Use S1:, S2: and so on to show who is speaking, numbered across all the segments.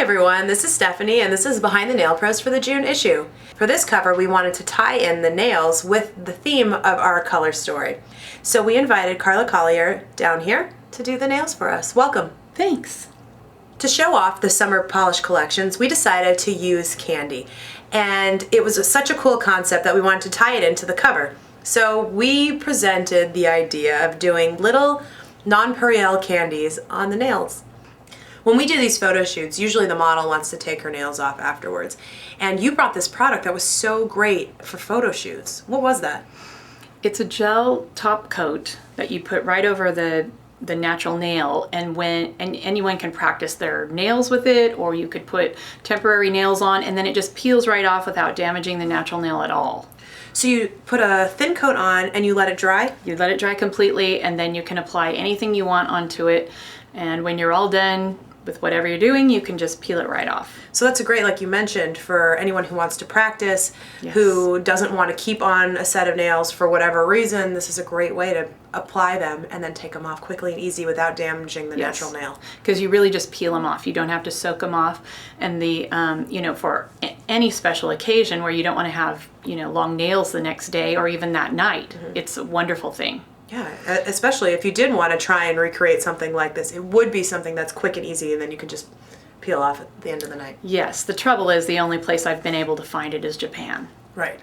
S1: everyone, this is Stephanie and this is Behind the Nail Pros for the June issue. For this cover we wanted to tie in the nails with the theme of our color story. So we invited Carla Collier down here to do the nails for us. Welcome.
S2: Thanks.
S1: To show off the summer polish collections, we decided to use candy. And it was such a cool concept that we wanted to tie it into the cover. So we presented the idea of doing little nonpareil candies on the nails. When we do these photo shoots, usually the model wants to take her nails off afterwards. And you brought this product that was so great for photo shoots. What was that?
S2: It's a gel top coat that you put right over the natural nail, and anyone can practice their nails with it, or you could put temporary nails on and then it just peels right off without damaging the natural nail at all.
S1: So you put a thin coat on and you let it dry?
S2: You let it dry completely and then you can apply anything you want onto it, and when you're all done with whatever you're doing, you can just peel it right off.
S1: So that's a great, like you mentioned, for anyone who wants to practice,
S2: Yes.
S1: who doesn't want to keep on a set of nails for whatever reason. This is a great way to apply them and then take them off quickly and easy without damaging the natural nail.
S2: Because you really just peel them off. You don't have to soak them off. And the, for any special occasion where you don't want to have, long nails the next day or even that night, it's a wonderful thing.
S1: Yeah, especially if you did want to try and recreate something like this, it would be something that's quick and easy and then you can just peel off at the end of the night.
S2: Yes, the trouble is the only place I've been able to find it is Japan.
S1: Right.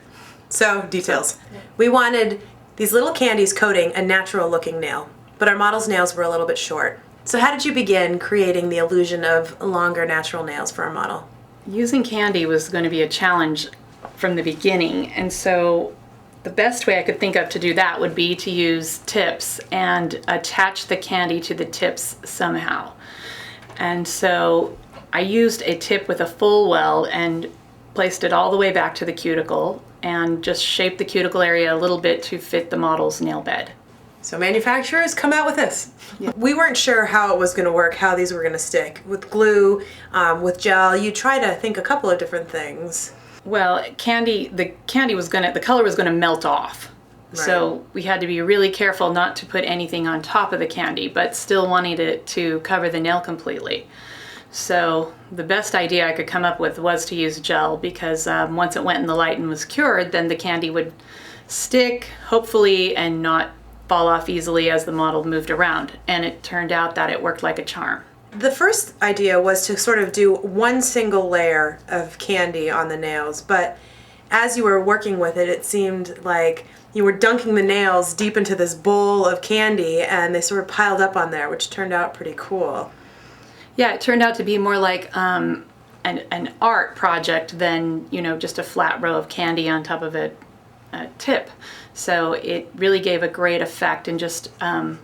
S1: So, details. We wanted these little candies coating a natural looking nail, but our model's nails were a little bit short. So how did you begin creating the illusion of longer natural nails for our model?
S2: Using candy was going to be a challenge from the beginning, and so the best way I could think of to do that would be to use tips and attach the candy to the tips somehow. And so I used a tip with a full well and placed it all the way back to the cuticle and just shaped the cuticle area a little bit to fit the model's nail bed.
S1: So manufacturers, come out with this. Yeah. We weren't sure how it was going to work, how these were going to stick. With glue, with gel, you try to think a couple of different things.
S2: Well, the color was gonna melt off. Right. So we had to be really careful not to put anything on top of the candy, but still wanted it to cover the nail completely. So the best idea I could come up with was to use gel, because once it went in the light and was cured, then the candy would stick, hopefully, and not fall off easily as the model moved around. And it turned out that it worked like a charm.
S1: The first idea was to sort of do one single layer of candy on the nails, but as you were working with it, it seemed like you were dunking the nails deep into this bowl of candy and they sort of piled up on there, which turned out pretty cool.
S2: Yeah, it turned out to be more like an art project than, just a flat row of candy on top of a tip. So it really gave a great effect and just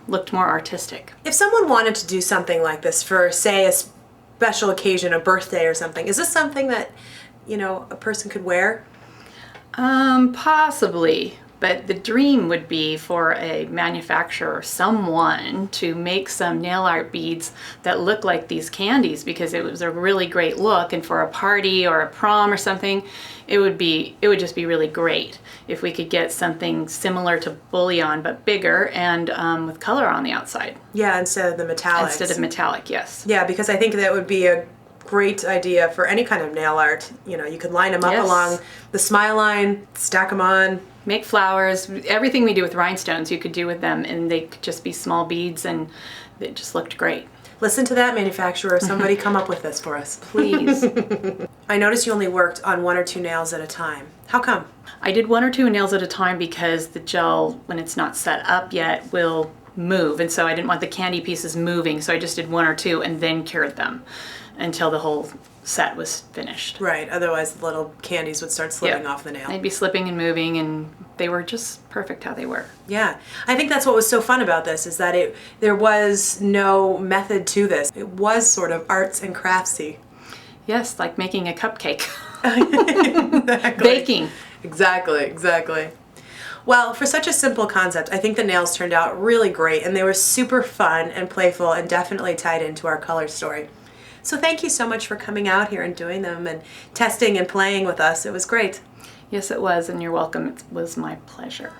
S2: looked more artistic. If
S1: someone wanted to do something like this for, say, a special occasion, a birthday or something, is this something that, a person could wear?
S2: Possibly. But the dream would be for a manufacturer, someone, to make some nail art beads that look like these candies, because it was a really great look, and for a party or a prom or something, it would just be really great if we could get something similar to bullion but bigger and with color on the outside.
S1: Yeah, instead of the metallic.
S2: Instead of metallic, yes.
S1: Yeah, because I think that would be a great idea for any kind of nail art. You could line them up along the smile line, stack them on.
S2: Make flowers. Everything we do with rhinestones you could do with them, and they could just be small beads, and it just looked great.
S1: Listen to that, manufacturer. Somebody come up with this for us.
S2: Please.
S1: I noticed you only worked on 1 or 2 nails at a time. How come?
S2: I did 1 or 2 nails at a time because the gel, when it's not set up yet, will move, and so I didn't want the candy pieces moving, so I just did 1 or 2 and then cured them until the whole set was finished.
S1: Right, otherwise the little candies would start slipping off the nail.
S2: They'd be slipping and moving, and they were just perfect how they were.
S1: Yeah, I think that's what was so fun about this, is that there was no method to this. It was sort of arts and craftsy.
S2: Yes, like making a cupcake.
S1: Exactly.
S2: Baking.
S1: Exactly. Well, for such a simple concept, I think the nails turned out really great, and they were super fun and playful and definitely tied into our color story. So thank you so much for coming out here and doing them and testing and playing with us. It was great.
S2: Yes, it was, and you're welcome. It was my pleasure.